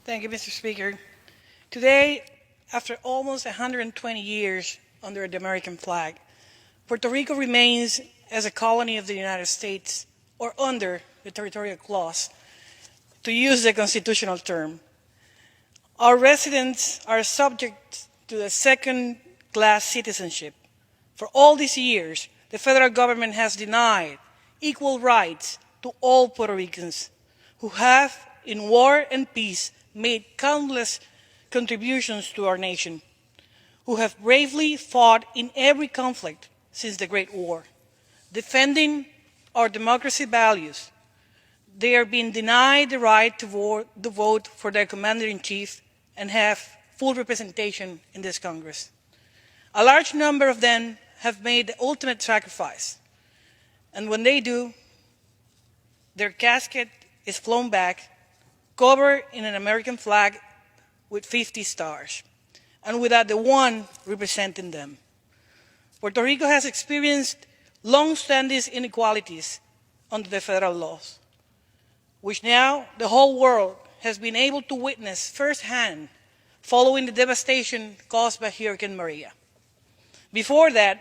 Thank you, Mr. Speaker. Today, after almost 120 years under the American flag, Puerto Rico remains as a colony of the United States or under the territorial clause, to use the constitutional term. Our residents are subject to the second-class citizenship. For all these years, the federal government has denied equal rights to all Puerto Ricans who have, in war and peace, made countless contributions to our nation, who have bravely fought in every conflict since the Great War, defending our democracy values. They are being denied the right to vote for their commander-in-chief and have full representation in this Congress. A large number of them have made the ultimate sacrifice, and when they do, their casket is flown back, covered in an American flag with 50 stars, and without the one representing them. Puerto Rico has experienced long-standing inequalities under the federal laws, which now the whole world has been able to witness firsthand following the devastation caused by Hurricane Maria. Before that,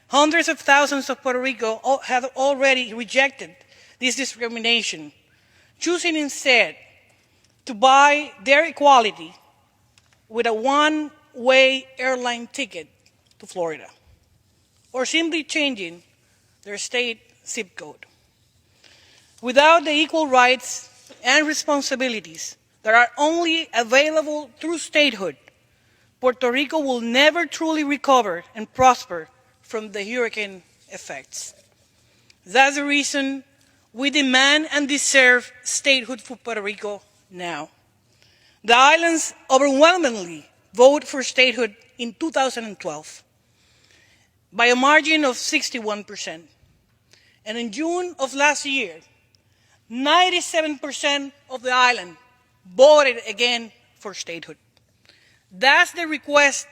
hundreds of thousands of Puerto Rico have already rejected this discrimination, choosing instead to buy their equality with a one-way airline ticket to Florida, or simply changing their state zip code. Without the equal rights and responsibilities that are only available through statehood, Puerto Rico will never truly recover and prosper from the hurricane effects. That's the reason we demand and deserve statehood for Puerto Rico now. The islands overwhelmingly voted for statehood in 2012 by a margin of 61%. And in June of last year, 97% of the island voted again for statehood. That's the request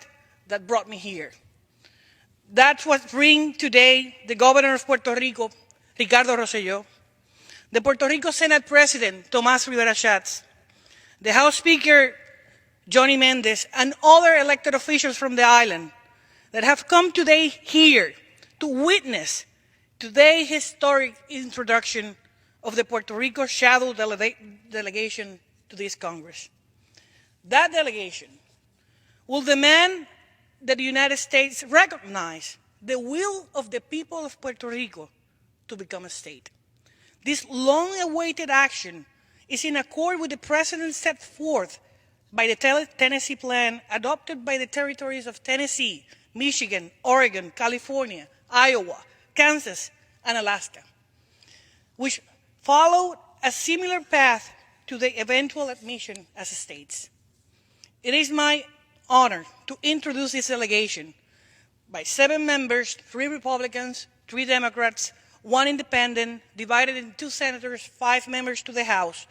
that brought me here. That's what brings today the governor of Puerto Rico, Ricardo Rosselló, the Puerto Rico Senate President, Tomás Rivera Schatz, the House Speaker, Johnny Mendez, and other elected officials from the island that have come today here to witness today's historic introduction of the Puerto Rico shadow delegation to this Congress. That delegation will demand that the United States recognize the will of the people of Puerto Rico to become a state. This long-awaited action is in accord with the precedent set forth by the Tennessee Plan adopted by the territories of Tennessee, Michigan, Oregon, California, Iowa, Kansas, and Alaska, which followed a similar path to the eventual admission as states. It is my honor to introduce this delegation by 7 members, 3 Republicans, 3 Democrats, 1 independent, divided into 2 senators, 5 members to the House,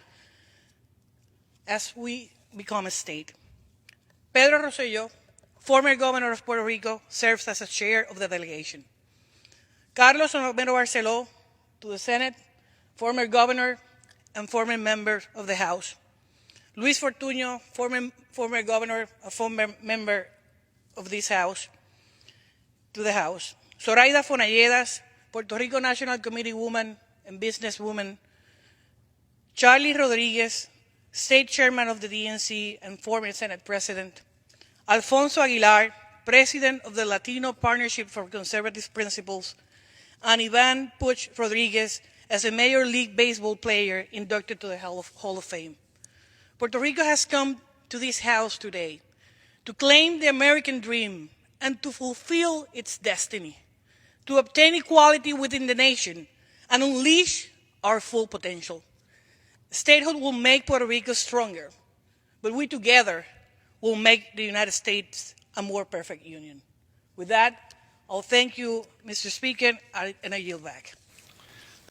as we become a state. Pedro Rosselló, former governor of Puerto Rico, serves as a chair of the delegation. Carlos Romero Barceló, to the Senate, former governor and former member of the House. Luis Fortuño, former governor, a former member of this House, to the House. Zoraida Fonalledas, Puerto Rico National Committee woman and businesswoman. Charlie Rodriguez, state chairman of the DNC and former Senate president. Alfonso Aguilar, president of the Latino Partnership for Conservative Principles. And Ivan Puch Rodriguez, as a Major League Baseball player inducted to the Hall of Fame. Puerto Rico has come to this House today to claim the American dream and to fulfill its destiny, to obtain equality within the nation and unleash our full potential. Statehood will make Puerto Rico stronger, but we together will make the United States a more perfect union. With that, I'll thank you, Mr. Speaker, and I yield back.